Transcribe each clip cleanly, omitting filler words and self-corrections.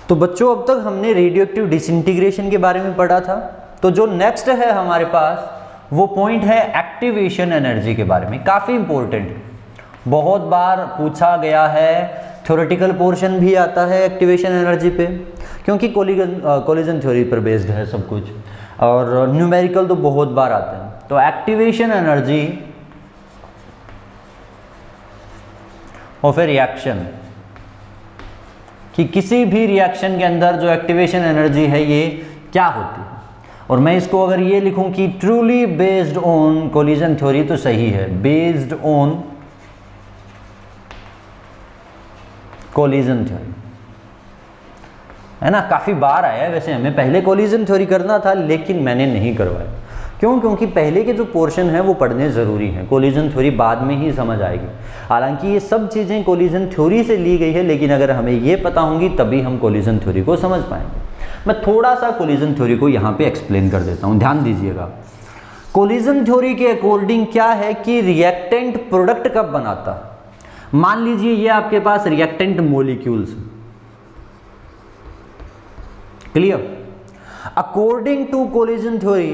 तो बच्चों अब तक हमने रेडियो एक्टिव डिसइंटीग्रेशन के बारे में पढ़ा था। तो जो नेक्स्ट है हमारे पास वो पॉइंट है एक्टिवेशन एनर्जी के बारे में। काफ़ी इंपॉर्टेंट है, बहुत बार पूछा गया है, थ्योरेटिकल पोर्शन भी आता है एक्टिवेशन एनर्जी पे, क्योंकि कोलिजन थ्योरी पर बेस्ड है सब कुछ, और न्यूमेरिकल तो बहुत बार आते हैं। तो activation energy of A reaction, कि किसी भी रिएक्शन के अंदर जो एक्टिवेशन एनर्जी है ये क्या होती है। और मैं इसको अगर ये लिखूं कि truly based on collision theory तो सही है, बेस्ड ऑन कोलिजन थ्योरी, है ना। काफ़ी बार आया है वैसे, हमें पहले कोलिजन थ्योरी करना था लेकिन मैंने नहीं करवाया। क्यों? क्योंकि पहले के जो पोर्शन है वो पढ़ने ज़रूरी हैं, कोलिजन थ्योरी बाद में ही समझ आएगी। हालांकि ये सब चीज़ें कोलिजन थ्योरी से ली गई है, लेकिन अगर हमें ये पता होंगी तभी हम कोलिजन थ्योरी को समझ पाएंगे। मैं थोड़ा सा कोलिजन थ्योरी को यहाँ पे एक्सप्लेन कर देता हूँ, ध्यान दीजिएगा। कोलिजन थ्योरी के अकॉर्डिंग क्या है कि रिएक्टेंट प्रोडक्ट कब बनाता है। मान लीजिए ये आपके पास reactant molecules, clear. According to collision theory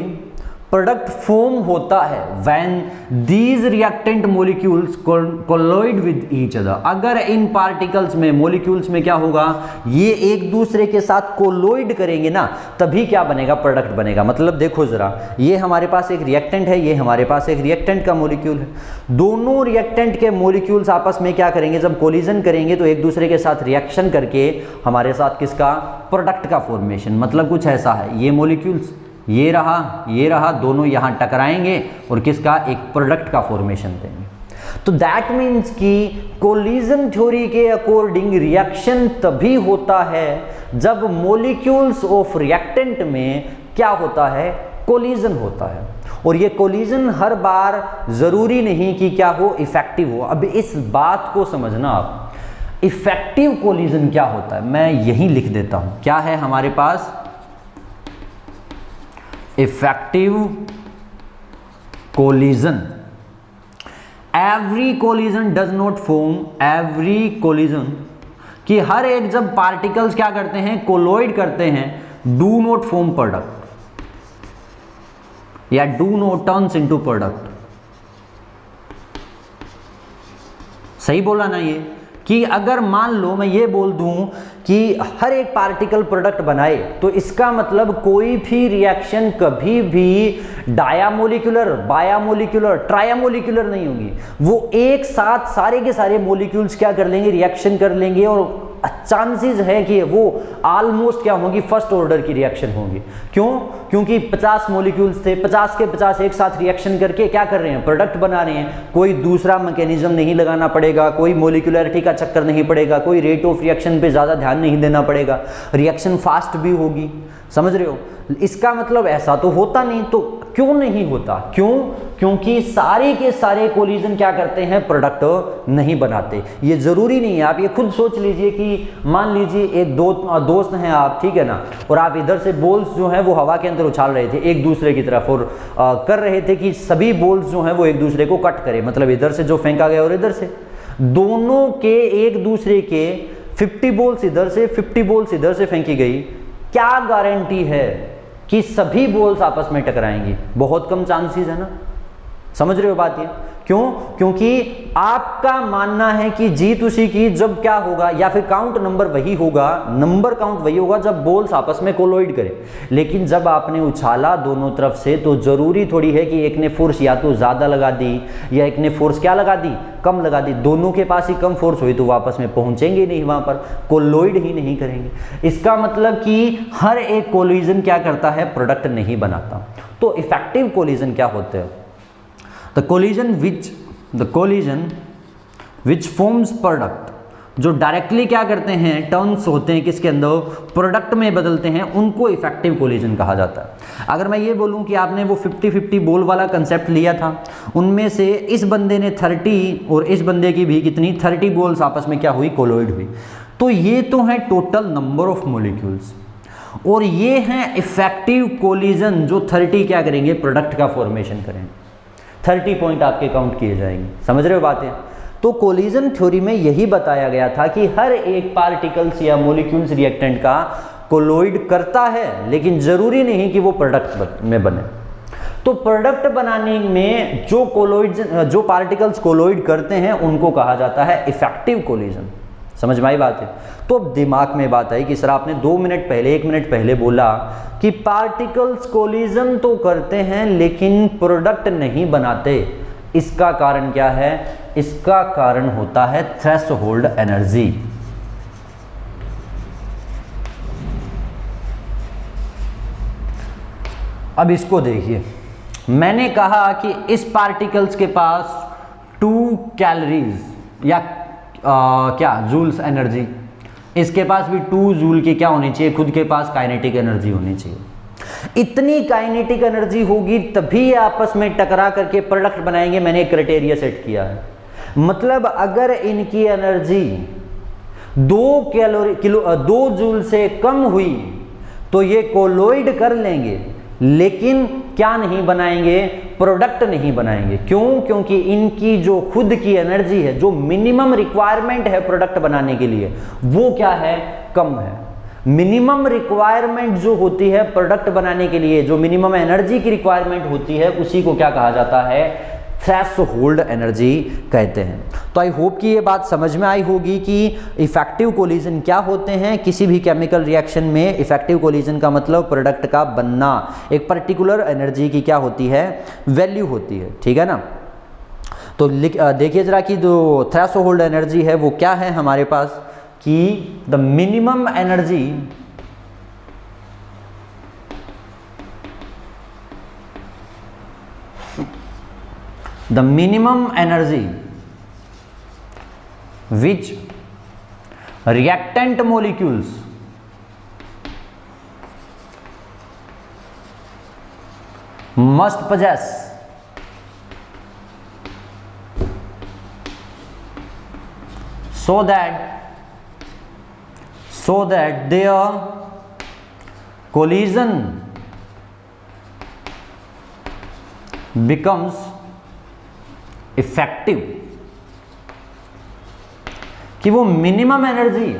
product form होता है when these reactant molecules collide with each other. अगर इन पार्टिकल्स में, मॉलिक्यूल्स में क्या होगा, ये एक दूसरे के साथ कोलोइड करेंगे ना, तभी क्या बनेगा, प्रोडक्ट बनेगा। मतलब देखो जरा, ये हमारे पास एक रिएक्टेंट है, ये हमारे पास एक रिएक्टेंट का मॉलिक्यूल है। दोनों रिएक्टेंट के मॉलिक्यूल्स आपस में क्या करेंगे, जब कोलिजन करेंगे तो एक दूसरे के साथ रिएक्शन करके हमारे साथ किसका, प्रोडक्ट का फॉर्मेशन। मतलब कुछ ऐसा है, ये मॉलिक्यूल्स ये रहा, दोनों यहाँ टकराएंगे और किसका, एक प्रोडक्ट का फॉर्मेशन देंगे। तो दैट मीन्स कि कोलिजन थ्योरी के अकॉर्डिंग रिएक्शन तभी होता है जब मॉलिक्यूल्स ऑफ रिएक्टेंट में क्या होता है, कोलिजन होता है। और ये कोलिजन हर बार जरूरी नहीं कि क्या हो, इफेक्टिव हो। अब इस बात को समझना आप, इफेक्टिव कोलिजन क्या होता है, मैं यही लिख देता हूं। क्या है हमारे पास, effective collision. Every collision does not form, every collision, कि हर एक जब पार्टिकल्स क्या करते हैं, कोलोइड करते हैं, डू नॉट फॉर्म प्रोडक्ट या do not turns into product. सही बोला ना ये, कि अगर मान लो मैं ये बोल दूं कि हर एक पार्टिकल प्रोडक्ट बनाए, तो इसका मतलब कोई भी रिएक्शन कभी भी डायामोलिकुलर, बायामोलिकुलर, ट्रायामोलिकुलर नहीं होगी। वो एक साथ सारे के सारे मॉलिक्यूल्स क्या कर लेंगे, रिएक्शन कर लेंगे, और चांसेस है कि वो ऑलमोस्ट क्या होगी, फर्स्ट ऑर्डर की रिएक्शन होगी। क्यों? क्योंकि 50 मॉलिक्यूल्स थे, 50 के 50 एक साथ रिएक्शन करके क्या कर रहे हैं, प्रोडक्ट बना रहे हैं। कोई दूसरा मैकेनिज्म नहीं लगाना पड़ेगा, कोई मॉलिक्यूलरिटी का चक्कर नहीं पड़ेगा, कोई रेट ऑफ रिएक्शन पे ज़्यादा ध्यान नहीं देना पड़ेगा, रिएक्शन फास्ट भी होगी। समझ रहे हो? इसका मतलब ऐसा तो होता नहीं। तो क्यों नहीं होता? क्यों? क्योंकि सारे के सारे कोलिजन क्या करते हैं, प्रोडक्ट नहीं बनाते। ये जरूरी नहीं है, आप ये खुद सोच लीजिए कि मान लीजिए एक दोस्त हैं आप, ठीक है ना, और आप इधर से बॉल्स जो हैं वो हवा के अंदर उछाल रहे थे एक दूसरे की तरफ, और कर रहे थे कि सभी बॉल्स जो हैं वो एक दूसरे को कट करें, मतलब इधर से जो फेंका गया और इधर से, दोनों के एक दूसरे के 50 बॉल्स इधर से 50 बॉल्स इधर से फेंकी गई। क्या गारंटी है कि सभी बॉल्स आपस में टकराएंगी? बहुत कम चांसेस है ना। समझ रहे हो बात ये? क्यों? क्योंकि आपका मानना है कि जीत उसी की जब क्या होगा, या फिर काउंट नंबर वही होगा, नंबर काउंट वही होगा जब बॉल्स आपस में कोलोइड करें। लेकिन जब आपने उछाला दोनों तरफ से, तो जरूरी थोड़ी है कि एक ने फोर्स या तो ज्यादा लगा दी या एक ने फोर्स क्या लगा दी, कम लगा दी। दोनों के पास ही कम फोर्स हुई तो वो आपस में पहुंचेंगे नहीं, वहां पर कोलोइड ही नहीं करेंगे। इसका मतलब कि हर एक कोलिजन क्या करता है, प्रोडक्ट नहीं बनाता। तो इफेक्टिव कोलिजन क्या होते हैं? The collision which forms product, जो डायरेक्टली क्या करते हैं, टर्न्स होते हैं किसके अंदर, प्रोडक्ट में बदलते हैं, उनको इफेक्टिव कोलिजन कहा जाता है। अगर मैं ये बोलूं कि आपने वो 50-50 बॉल वाला कंसेप्ट लिया था, उनमें से इस बंदे ने 30 और इस बंदे की भी कितनी, 30 बॉल्स आपस में क्या हुई, कोलोइड हुई। तो ये तो है टोटल नंबर ऑफ मॉलिक्यूल्स, और ये हैं इफेक्टिव कोलिजन जो 30 क्या करेंगे, प्रोडक्ट का फॉर्मेशन करेंगे। 30 पॉइंट आपके काउंट किए जाएंगे। समझ रहे हो बातें? तो कोलिजन थ्योरी में यही बताया गया था कि हर एक पार्टिकल्स या मॉलिक्यूल्स रिएक्टेंट का कोलोइड करता है, लेकिन जरूरी नहीं कि वो प्रोडक्ट में बने। तो प्रोडक्ट बनाने में जो पार्टिकल्स कोलोइड करते हैं उनको कहा जाता है इफेक्टिव कोलिजन। समझ में आई बात है? तो अब दिमाग में बात आई कि सर आपने 1 मिनट पहले बोला कि पार्टिकल्स कोलिजन तो करते हैं लेकिन प्रोडक्ट नहीं बनाते। इसका कारण क्या है? इसका कारण होता है थ्रेशोल्ड एनर्जी। अब इसको देखिए, मैंने कहा कि इस पार्टिकल्स के पास 2 कैलोरीज या क्या जूल्स एनर्जी, इसके पास भी 2 जूल की क्या होनी चाहिए? खुद के पास काइनेटिक एनर्जी होनी चाहिए। इतनी काइनेटिक एनर्जी होगी तभी ये आपस में टकरा करके प्रोडक्ट बनाएंगे। मैंने एक क्राइटेरिया सेट किया है, मतलब अगर इनकी एनर्जी 2 जूल से कम हुई तो ये कोलोइड कर लेंगे, लेकिन क्या नहीं बनाएंगे? प्रोडक्ट नहीं बनाएंगे। क्यों? क्योंकि इनकी जो खुद की एनर्जी है, जो मिनिमम रिक्वायरमेंट है प्रोडक्ट बनाने के लिए, वो क्या है? कम है। मिनिमम रिक्वायरमेंट जो होती है प्रोडक्ट बनाने के लिए, जो मिनिमम एनर्जी की रिक्वायरमेंट होती है, उसी को क्या कहा जाता है? थ्रेशोल्ड एनर्जी कहते हैं। तो आई होप कि ये बात समझ में आई होगी कि इफेक्टिव कोलिजन क्या होते हैं। किसी भी केमिकल रिएक्शन में इफेक्टिव कोलिजन का मतलब प्रोडक्ट का बनना, एक पर्टिकुलर एनर्जी की क्या होती है? वैल्यू होती है। ठीक है ना? तो देखिए जरा कि जो थ्रेशोल्ड एनर्जी है वो क्या है हमारे पास, कि the minimum energy which reactant molecules must possess so that their collision becomes effective, कि वो मिनिमम एनर्जी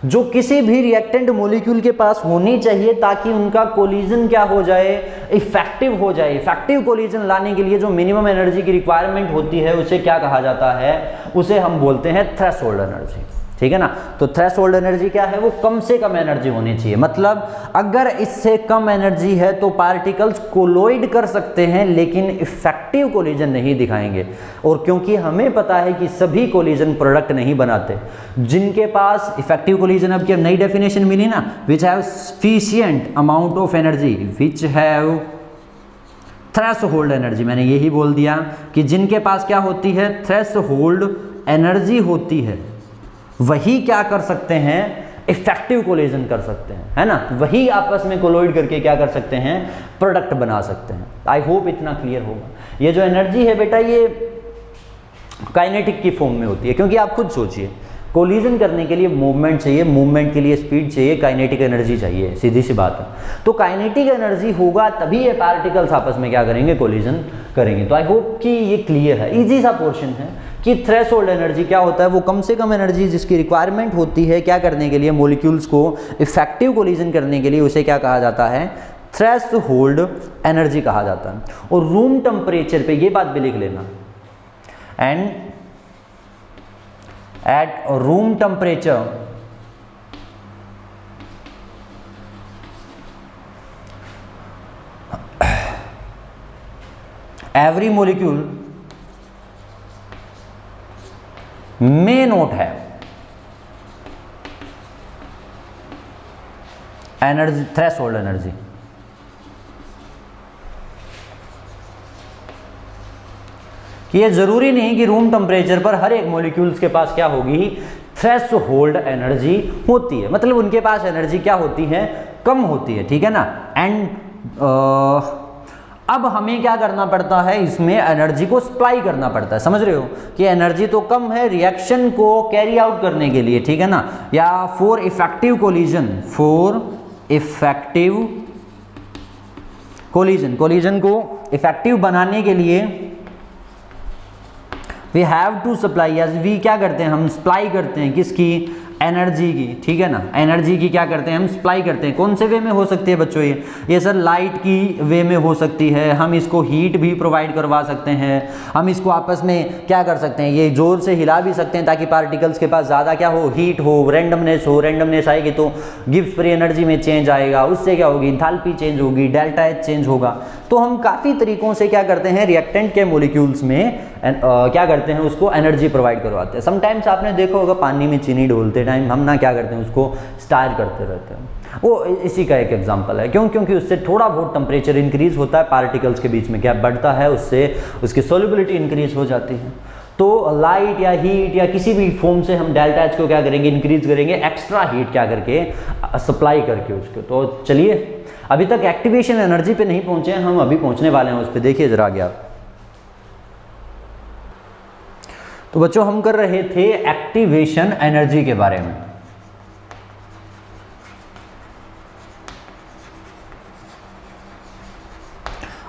जो किसी भी रिएक्टेंट मॉलिक्यूल के पास होनी चाहिए ताकि उनका कोलिजन क्या हो जाए? इफेक्टिव हो जाए। इफेक्टिव कोलिजन लाने के लिए जो मिनिमम एनर्जी की रिक्वायरमेंट होती है उसे क्या कहा जाता है? उसे हम बोलते हैं थ्रेशोल्ड एनर्जी। ठीक है ना? तो थ्रेशोल्ड एनर्जी क्या है? वो कम से कम एनर्जी होनी चाहिए। मतलब अगर इससे कम एनर्जी है तो पार्टिकल्स कोलोइड कर सकते हैं लेकिन इफेक्टिव कोलिजन नहीं दिखाएंगे। और क्योंकि हमें पता है कि सभी कोलिजन प्रोडक्ट नहीं बनाते, जिनके पास इफेक्टिव कोलिजन, अब क्या नई डेफिनेशन मिली ना, which have sufficient amount of energy which have threshold energy. मैंने यही बोल दिया कि जिनके पास क्या होती है? थ्रेशोल्ड एनर्जी होती है, वही क्या कर सकते हैं? इफेक्टिव कोलिजन कर सकते हैं, है ना? वही आपस में कोलोइड करके क्या कर सकते हैं? प्रोडक्ट बना सकते हैं। आई होप इतना क्लियर होगा। ये जो एनर्जी है बेटा, ये काइनेटिक की फॉर्म में होती है, क्योंकि आप खुद सोचिए, कोलिजन करने के लिए मूवमेंट चाहिए, मूवमेंट के लिए स्पीड चाहिए, काइनेटिक एनर्जी चाहिए, सीधी सी बात है। तो काइनेटिक एनर्जी होगा तभी ये पार्टिकल्स आपस में क्या करेंगे? कोलिजन करेंगे। तो आई होप कि ये क्लियर है, इजी सा पोर्शन है कि थ्रेशोल्ड एनर्जी क्या होता है? वो कम से कम एनर्जी जिसकी रिक्वायरमेंट होती है क्या करने के लिए? मॉलिक्यूल्स को इफेक्टिव कोलिजन करने के लिए, उसे क्या कहा जाता है? थ्रेशोल्ड एनर्जी कहा जाता है। और रूम टेम्परेचर पे ये बात भी लिख लेना, and at room temperature every molecule may not have energy, threshold energy। कि ये जरूरी नहीं कि रूम टेम्परेचर पर हर एक मॉलिक्यूल्स के पास क्या होगी? थ्रेशोल्ड एनर्जी होती है। मतलब उनके पास एनर्जी क्या होती है? कम होती है। ठीक है ना? एंड अब हमें क्या करना पड़ता है? इसमें एनर्जी को सप्लाई करना पड़ता है। समझ रहे हो कि एनर्जी तो कम है रिएक्शन को कैरी आउट करने के लिए, ठीक है ना? या for effective collision, for effective collision, collision को इफेक्टिव बनाने के लिए we have to supply, as we क्या करते हैं, हम सप्लाई करते हैं किसकी, एनर्जी की, ठीक है ना, एनर्जी की क्या करते हैं हम, सप्लाई करते हैं। कौन से वे में हो सकती है बच्चों ये सर लाइट की वे में हो सकती है, हम इसको हीट भी प्रोवाइड करवा सकते हैं, हम इसको आपस में क्या कर सकते हैं, ये जोर से हिला भी सकते हैं ताकि पार्टिकल्स के पास ज़्यादा क्या हो, हीट हो, रेंडमनेस आएगी तो गिब्स फ्री एनर्जी में चेंज आएगा, उससे क्या होगी, इंथैल्पी चेंज होगी, डेल्टा एच चेंज होगा। तो हम काफ़ी तरीक़ों से क्या करते हैं, रिएक्टेंट के मॉलिक्यूल्स में क्या करते हैं, उसको एनर्जी प्रोवाइड करवाते हैं। समटाइम्स आपने देखा होगा पानी में चीनी डोलते टाइम हम ना क्या करते हैं, उसको स्टार करते रहते हैं, वो इसी का एक एग्जांपल है। क्यों, क्योंकि उससे थोड़ा बहुत टेम्परेचर इंक्रीज होता है, पार्टिकल्स के बीच में क्या बढ़ता है, उससे उसकी सोल्युबिलिटी इंक्रीज हो जाती है। तो लाइट या हीट या किसी भी फॉर्म से हम डेल्टा एच को क्या करेंगे, इंक्रीज करेंगे, एक्स्ट्रा हीट क्या करके, सप्लाई करके उसको। तो चलिए अभी तक एक्टिवेशन एनर्जी पे नहीं पहुंचे हैं, हम अभी पहुंचने वाले हैं उस पर, देखिए जरा आगे आप। तो बच्चों हम कर रहे थे एक्टिवेशन एनर्जी के बारे में।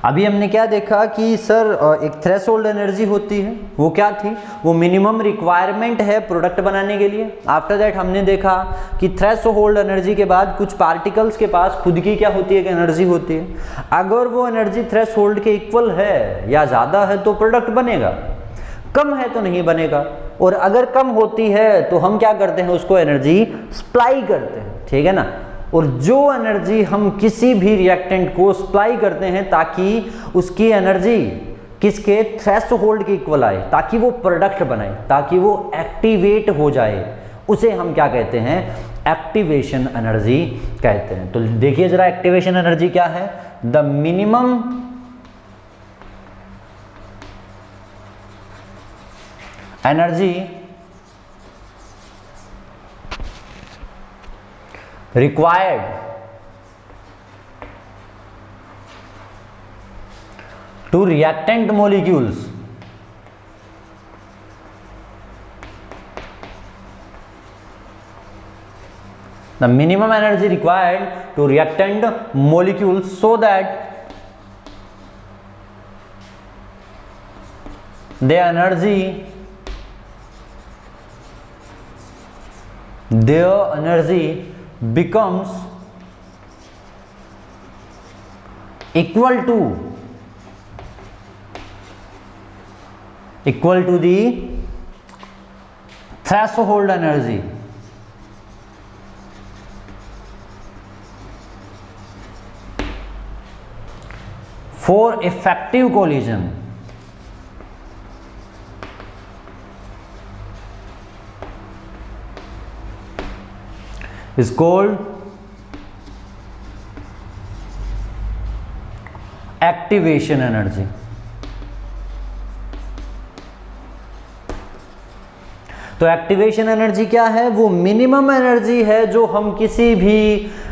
अभी हमने क्या देखा कि सर एक थ्रेशोल्ड एनर्जी होती है, वो क्या थी, वो मिनिमम रिक्वायरमेंट है प्रोडक्ट बनाने के लिए। आफ्टर दैट हमने देखा कि थ्रेशोल्ड एनर्जी के बाद कुछ पार्टिकल्स के पास खुद की क्या होती है, एनर्जी होती है। अगर वो एनर्जी थ्रेशोल्ड के इक्वल है या ज़्यादा है तो प्रोडक्ट बनेगा, कम है तो नहीं बनेगा। और अगर कम होती है तो हम क्या करते हैं, उसको एनर्जी सप्लाई करते हैं, ठीक है ना। और जो एनर्जी हम किसी भी रिएक्टेंट को सप्लाई करते हैं ताकि उसकी एनर्जी किसके, थ्रेशोल्ड के इक्वल आए, ताकि वो प्रोडक्ट बनाए, ताकि वो एक्टिवेट हो जाए, उसे हम क्या कहते हैं, एक्टिवेशन एनर्जी कहते हैं। तो देखिए जरा एक्टिवेशन एनर्जी क्या है, the minimum energy required to reactant molecules the minimum energy required to reactant molecules so that their energy becomes equal to the threshold energy for effective collision is called activation energy. तो activation energy क्या है, वो minimum energy है जो हम किसी भी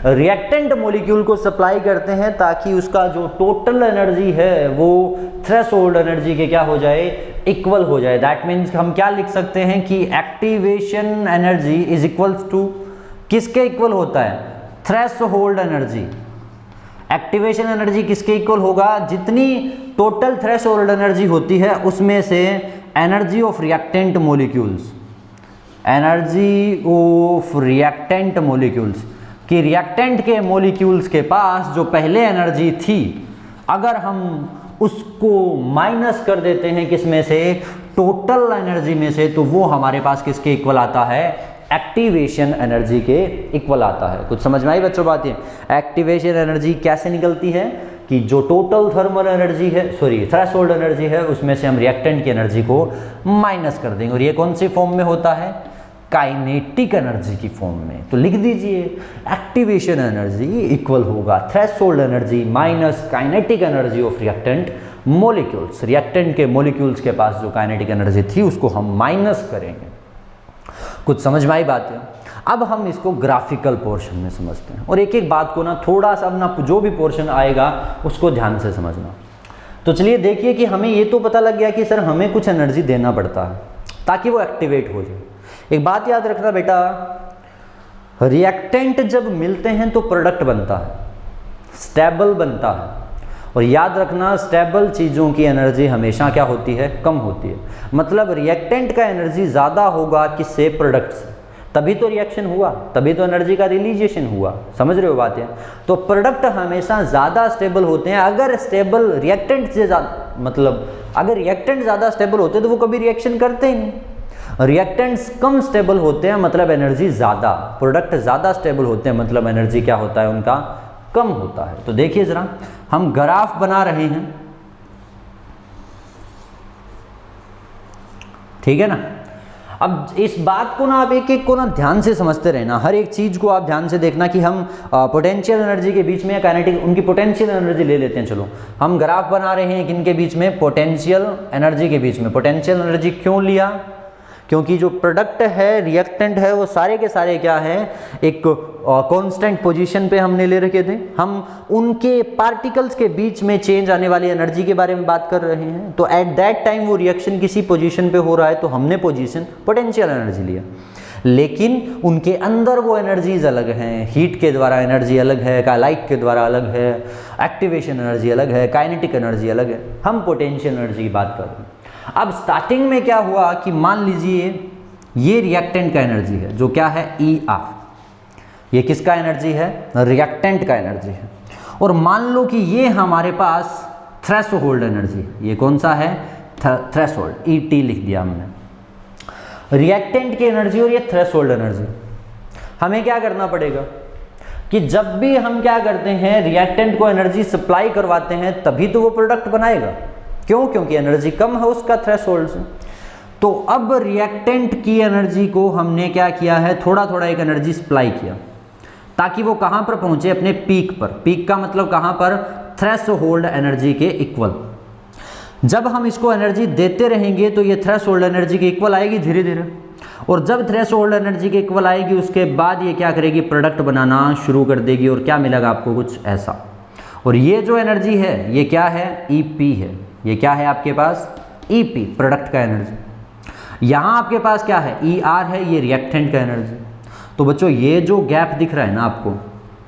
reactant molecule को सप्लाई करते हैं ताकि उसका जो टोटल एनर्जी है वो थ्रेशोल्ड एनर्जी के क्या हो जाए, इक्वल हो जाए। दैट मीन्स हम क्या लिख सकते हैं कि activation energy is equals to, किसके इक्वल होता है, थ्रेशोल्ड एनर्जी। एक्टिवेशन एनर्जी किसके इक्वल होगा, जितनी टोटल थ्रेशोल्ड एनर्जी होती है उसमें से energy of reactant molecules, energy of reactant molecules कि रिएक्टेंट के मॉलिक्यूल्स के पास जो पहले एनर्जी थी अगर हम उसको माइनस कर देते हैं किसमें से, टोटल एनर्जी में से, तो वो हमारे पास किसके इक्वल आता है, एक्टिवेशन एनर्जी के इक्वल आता है। कुछ समझ में आई बच्चों बात है। एक्टिवेशन एनर्जी कैसे निकलती है कि जो टोटल थर्मल एनर्जी है, सॉरी थ्रेशोल्ड एनर्जी है, उसमें से हम रिएक्टेंट की एनर्जी को माइनस कर देंगे। और ये कौन सी फॉर्म में होता है, काइनेटिक एनर्जी की फॉर्म में। तो लिख दीजिए एक्टिवेशन एनर्जी इक्वल होगा threshold energy minus kinetic energy of reactant molecules. Reactant के मॉलिक्यूल्स के पास जो काइनेटिक एनर्जी थी उसको हम माइनस करेंगे। कुछ समझ में आई बात है। अब हम इसको ग्राफिकल पोर्शन में समझते हैं और एक एक बात को ना थोड़ा सा अपना जो भी पोर्शन आएगा उसको ध्यान से समझना। तो चलिए देखिए कि हमें ये तो पता लग गया कि सर हमें कुछ एनर्जी देना पड़ता है ताकि वो एक्टिवेट हो जाए। एक बात याद रखना बेटा, रिएक्टेंट जब मिलते हैं तो प्रोडक्ट बनता है, स्टेबल बनता है, और याद रखना स्टेबल चीज़ों की एनर्जी हमेशा क्या होती है, कम होती है। मतलब रिएक्टेंट का एनर्जी ज़्यादा होगा किससे, प्रोडक्ट से, तभी तो रिएक्शन हुआ, तभी तो एनर्जी का रिलीजेशन हुआ। समझ रहे हो बातें? तो प्रोडक्ट हमेशा ज़्यादा स्टेबल होते हैं। अगर स्टेबल रिएक्टेंट से ज़्यादा, मतलब अगर रिएक्टेंट ज़्यादा स्टेबल होते तो वो कभी रिएक्शन करते ही नहीं। रिएक्टेंट्स कम स्टेबल होते हैं मतलब एनर्जी ज़्यादा, प्रोडक्ट ज़्यादा स्टेबल होते हैं मतलब एनर्जी क्या होता है, उनका कम होता है। तो देखिए ज़रा, हम ग्राफ बना रहे हैं, ठीक है ना। अब इस बात को ना आप एक एक को ना ध्यान से समझते रहना, हर एक चीज़ को आप ध्यान से देखना कि हम पोटेंशियल एनर्जी के बीच में या काइनेटिक, उनकी पोटेंशियल एनर्जी ले लेते हैं। चलो हम ग्राफ बना रहे हैं किनके बीच में, पोटेंशियल एनर्जी के बीच में। पोटेंशियल एनर्जी क्यों लिया, क्योंकि जो प्रोडक्ट है, रिएक्टेंट है, वो सारे के सारे क्या है, एक कांस्टेंट पोजीशन पे हमने ले रखे थे। हम उनके पार्टिकल्स के बीच में चेंज आने वाली एनर्जी के बारे में बात कर रहे हैं। तो एट दैट टाइम वो रिएक्शन किसी पोजीशन पे हो रहा है तो हमने पोजीशन पोटेंशियल एनर्जी लिया, लेकिन उनके अंदर वो एनर्जीज अलग हैं। हीट के द्वारा एनर्जी अलग है, लाइट के द्वारा अलग है, एक्टिवेशन एनर्जी अलग है, काइनेटिक एनर्जी अलग है। हम पोटेंशियल एनर्जी की बात कर रहे हैं। अब स्टार्टिंग में क्या हुआ कि मान लीजिए ये रिएक्टेंट का एनर्जी है, जो क्या है, ER। ये किसका एनर्जी है, रिएक्टेंट का एनर्जी है। और मान लो कि ये हमारे पास थ्रेशोल्ड एनर्जी है। ये कौन सा है, थ्रेशोल्ड, ET लिख दिया हमने। रिएक्टेंट की एनर्जी और ये थ्रेशोल्ड एनर्जी, हमें क्या करना पड़ेगा कि जब भी हम क्या करते हैं, रिएक्टेंट को एनर्जी सप्लाई करवाते हैं, तभी तो वो प्रोडक्ट बनाएगा। क्यों, क्योंकि एनर्जी कम है उसका थ्रेशोल्ड से। तो अब रिएक्टेंट की एनर्जी को हमने क्या किया है, थोड़ा थोड़ा एक एनर्जी सप्लाई किया, ताकि वो कहां पर पहुंचे, अपने पीक पर। पीक का मतलब कहां पर, थ्रेशोल्ड एनर्जी के इक्वल। जब हम इसको एनर्जी देते रहेंगे तो ये थ्रेशोल्ड एनर्जी के इक्वल आएगी धीरे धीरे, और जब थ्रेशोल्ड एनर्जी के इक्वल आएगी उसके बाद ये क्या करेगी, प्रोडक्ट बनाना शुरू कर देगी। और क्या मिलेगा आपको, कुछ ऐसा। और ये जो एनर्जी है ये क्या है, EP है। ये क्या है आपके पास, EP, प्रोडक्ट का एनर्जी। यहाँ आपके पास क्या है, ER है, ये रिएक्टेंट का एनर्जी। तो बच्चों ये जो गैप दिख रहा है ना आपको,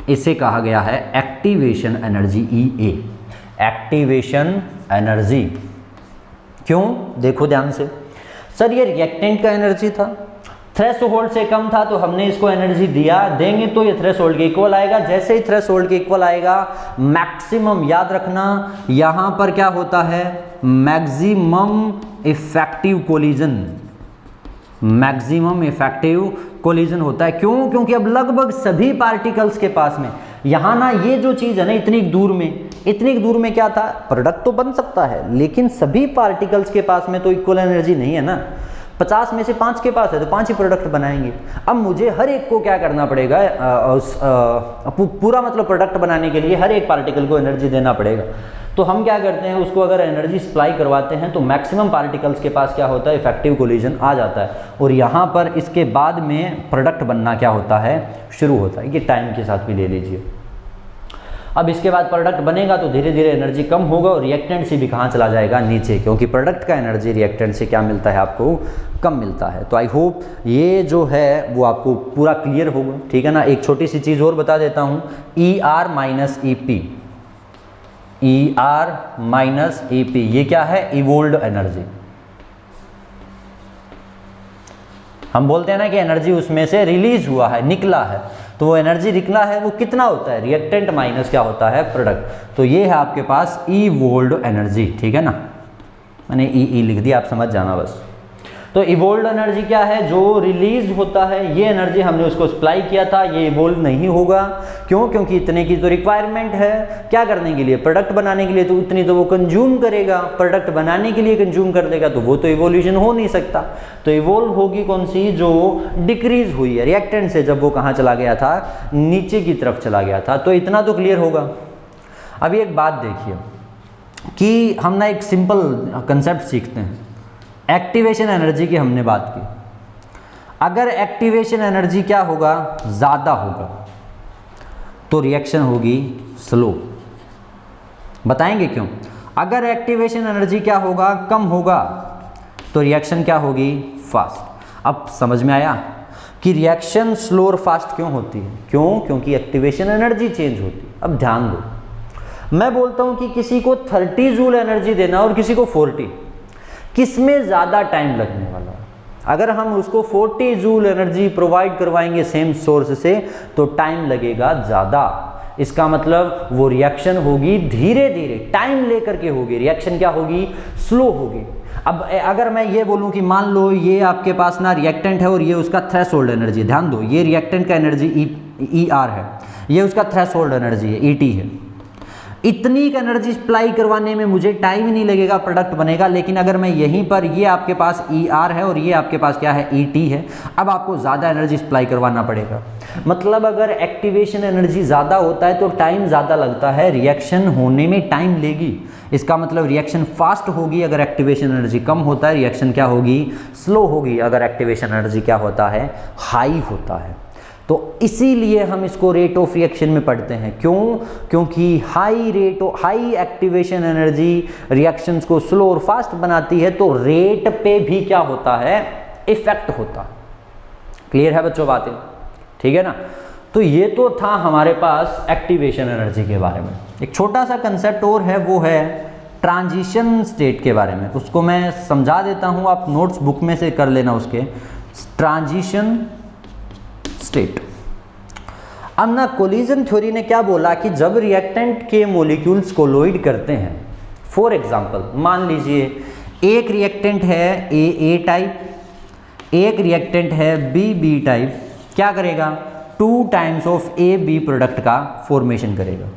इसे कहा गया है activation energy, EA, activation energy. क्यों, देखो ध्यान से। सर ये रिएक्टेंट का एनर्जी था, थ्रेशोल्ड से कम था, तो हमने इसको एनर्जी देंगे तो ये थ्रेशोल्ड के इक्वल आएगा। जैसे ही थ्रेशोल्ड के इक्वल आएगा, मैक्सिमम, याद रखना यहां पर क्या होता है, maximum effective collision, maximum effective collision होता है। क्यों, क्योंकि अब लगभग सभी पार्टिकल्स के पास में, यहां ना ये जो चीज है ना, इतनी दूर में क्या था, प्रोडक्ट तो बन सकता है, लेकिन सभी पार्टिकल्स के पास में तो इक्वल एनर्जी नहीं है ना। 50 में से 5 के पास है तो 5 ही प्रोडक्ट बनाएंगे। अब मुझे हर एक को क्या करना पड़ेगा, पूरा मतलब प्रोडक्ट बनाने के लिए हर एक पार्टिकल को एनर्जी देना पड़ेगा। तो हम क्या करते हैं, उसको अगर एनर्जी सप्लाई करवाते हैं तो मैक्सिमम पार्टिकल्स के पास क्या होता है, इफेक्टिव कोलिजन आ जाता है। और यहाँ पर इसके बाद में प्रोडक्ट बनना क्या होता है, शुरू होता है। ये टाइम के साथ भी ले लीजिए। अब इसके बाद प्रोडक्ट बनेगा तो धीरे धीरे एनर्जी कम होगा और रिएक्टेंट से भी कहाँ चला जाएगा, नीचे, क्योंकि प्रोडक्ट का एनर्जी रिएक्टेंट से क्या मिलता है, आपको कम मिलता है। तो आई होप ये जो है वो आपको पूरा क्लियर होगा, ठीक है ना। एक छोटी सी चीज़ और बता देता हूँ, ER minus EP, ER minus EP, ये क्या है, इवोल्ड एनर्जी। हम बोलते हैं ना कि एनर्जी उसमें से रिलीज हुआ है, निकला है, तो वो एनर्जी निकला है वो कितना होता है, रिएक्टेंट माइनस क्या होता है, प्रोडक्ट। तो ये है आपके पास इवोल्ड एनर्जी, ठीक है ना। मैंने ई लिख दिया, आप समझ जाना बस। तो इवोल्ड एनर्जी क्या है, जो रिलीज होता है, ये एनर्जी हमने उसको सप्लाई किया था, ये इवोल्व नहीं होगा। क्यों, क्योंकि इतने की तो रिक्वायरमेंट है क्या करने के लिए, प्रोडक्ट बनाने के लिए, तो उतनी तो वो कंज्यूम करेगा। प्रोडक्ट बनाने के लिए कंज्यूम कर देगा तो वो तो इवोल्यूशन हो नहीं सकता। तो इवोल्व होगी कौन सी, जो डिक्रीज हुई है रिएक्टेंट से, जब वो कहाँ चला गया था, नीचे की तरफ चला गया था। तो इतना तो क्लियर होगा। अभी एक बात देखिए कि हम ना एक सिंपल कंसेप्ट सीखते हैं। एक्टिवेशन एनर्जी की हमने बात की। अगर एक्टिवेशन एनर्जी क्या होगा, ज़्यादा होगा, तो रिएक्शन होगी स्लो। बताएंगे क्यों। अगर एक्टिवेशन एनर्जी क्या होगा, कम होगा, तो रिएक्शन क्या होगी, फास्ट। अब समझ में आया कि रिएक्शन स्लो और फास्ट क्यों होती है, क्यों, क्योंकि एक्टिवेशन एनर्जी चेंज होती है। अब ध्यान दो, मैं बोलता हूं कि किसी को 30 जूल एनर्जी देना और किसी को 40, किसमें ज़्यादा टाइम लगने वाला है? अगर हम उसको 40 जूल एनर्जी प्रोवाइड करवाएंगे सेम सोर्स से तो टाइम लगेगा ज़्यादा। इसका मतलब वो रिएक्शन होगी धीरे धीरे, टाइम लेकर के होगी, रिएक्शन क्या होगी? स्लो होगी। अब अगर मैं ये बोलूं कि मान लो ये आपके पास ना रिएक्टेंट है और ये उसका थ्रेशोल्ड एनर्जी, ध्यान दो ये रिएक्टेंट का एनर्जी ई आर है, ये उसका थ्रेशोल्ड एनर्जी है ई है। इतनी एनर्जी सप्लाई करवाने में मुझे टाइम ही नहीं लगेगा, प्रोडक्ट बनेगा। लेकिन अगर मैं यहीं पर, ये आपके पास ई आर है और ये आपके पास क्या है? ई टी है, अब आपको ज़्यादा एनर्जी सप्लाई करवाना पड़ेगा। मतलब अगर एक्टिवेशन एनर्जी ज़्यादा होता है तो टाइम ज़्यादा लगता है, रिएक्शन होने में टाइम लेगी। इसका मतलब रिएक्शन फास्ट होगी अगर एक्टिवेशन एनर्जी कम होता है, रिएक्शन क्या होगी? स्लो होगी अगर एक्टिवेशन एनर्जी क्या होता है? हाई होता है। तो इसीलिए हम इसको रेट ऑफ रिएक्शन में पढ़ते हैं। क्यों? क्योंकि हाई एक्टिवेशन एनर्जी रिएक्शंस को स्लो और फास्ट बनाती है, तो रेट पे भी क्या होता है? इफेक्ट होता है। क्लियर है बच्चों बातें? ठीक है ना? तो ये तो था हमारे पास एक्टिवेशन एनर्जी के बारे में। एक छोटा सा कंसेप्ट और है, वो है ट्रांजिशन स्टेट के बारे में। उसको मैं समझा देता हूँ, आप नोट्स बुक में से कर लेना उसके। Transition state. अब ना कोलिजन थ्योरी ने क्या बोला कि जब रिएक्टेंट के मॉलिक्यूल्स कोलोइड करते हैं, फॉर एग्जांपल मान लीजिए एक रिएक्टेंट है ए टाइप, एक रिएक्टेंट है बी टाइप, क्या करेगा? 2 times of A B product का फॉर्मेशन करेगा।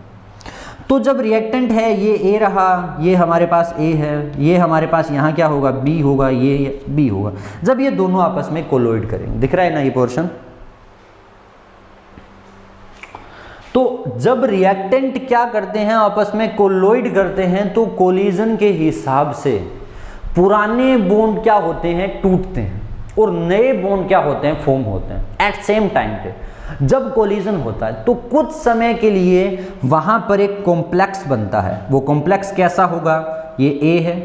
तो जब रिएक्टेंट है ये ए रहा, ये हमारे पास ए है, ये हमारे पास यहाँ क्या होगा? बी होगा, ये बी होगा। जब ये दोनों आपस में कोलोइड करेंगे, दिख रहा है ना ये पोर्शन? तो जब रिएक्टेंट क्या करते हैं? आपस में कोलोइड करते हैं, तो कोलिजन के हिसाब से पुराने बॉन्ड क्या होते हैं? टूटते हैं, और नए बॉन्ड क्या होते हैं? फॉर्म होते हैं एट सेम टाइम पे। जब कोलिजन होता है तो कुछ समय के लिए वहां पर एक कॉम्प्लेक्स बनता है। वो कॉम्प्लेक्स कैसा होगा? ये ए है,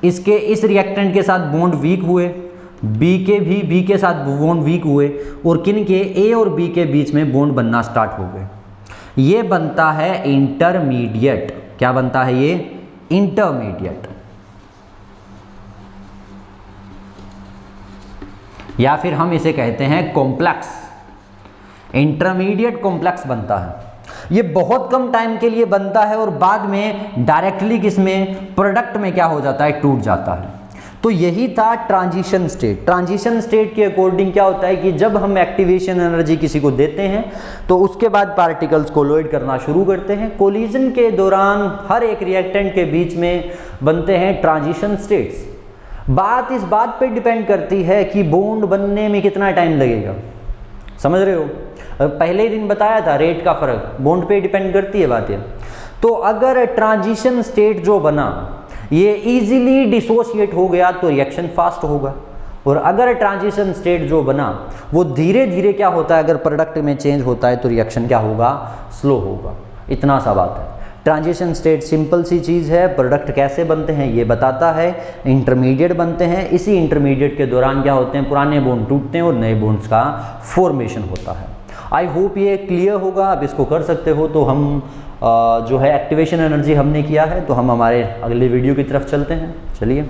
इसके इस रिएक्टेंट के साथ बॉन्ड वीक हुए, बी के साथ बॉन्ड वीक हुए, और किन के? ए और बी के बीच में बॉन्ड बनना स्टार्ट हो गए। ये बनता है इंटरमीडिएट। क्या बनता है ये? इंटरमीडिएट, या फिर हम इसे कहते हैं कॉम्प्लेक्स। इंटरमीडिएट कॉम्प्लेक्स बनता है। ये बहुत कम टाइम के लिए बनता है और बाद में डायरेक्टली किसमें? प्रोडक्ट में क्या हो जाता है? टूट जाता है। तो यही था ट्रांजिशन स्टेट। ट्रांजिशन स्टेट के अकॉर्डिंग क्या होता है कि जब हम एक्टिवेशन एनर्जी किसी को देते हैं तो उसके बाद पार्टिकल्स कोलोइड करना शुरू करते हैं। कोलिजन के दौरान हर एक रिएक्टेंट के बीच में बनते हैं ट्रांजिशन स्टेट्स। बात इस बात पे डिपेंड करती है कि बॉन्ड बनने में कितना टाइम लगेगा। समझ रहे हो? पहले ही दिन बताया था रेट का फर्क बॉन्ड पे डिपेंड करती है बातें। तो अगर ट्रांजिशन स्टेट जो बना ये इजीली डिसोशिएट हो गया तो रिएक्शन फास्ट होगा, और अगर ट्रांजिशन स्टेट जो बना वो धीरे धीरे क्या होता है? अगर प्रोडक्ट में चेंज होता है तो रिएक्शन क्या होगा? स्लो होगा। इतना सा बात है। ट्रांजिशन स्टेट सिंपल सी चीज़ है। प्रोडक्ट कैसे बनते हैं ये बताता है। इंटरमीडिएट बनते हैं, इसी इंटरमीडिएट के दौरान क्या होते हैं? पुराने बॉन्ड टूटते हैं और नए बॉन्ड्स का फॉर्मेशन होता है। आई होप ये क्लियर होगा। आप इसको कर सकते हो। तो हम जो है एक्टिवेशन एनर्जी हमने किया है, तो हम हमारे अगले वीडियो की तरफ चलते हैं। चलिए।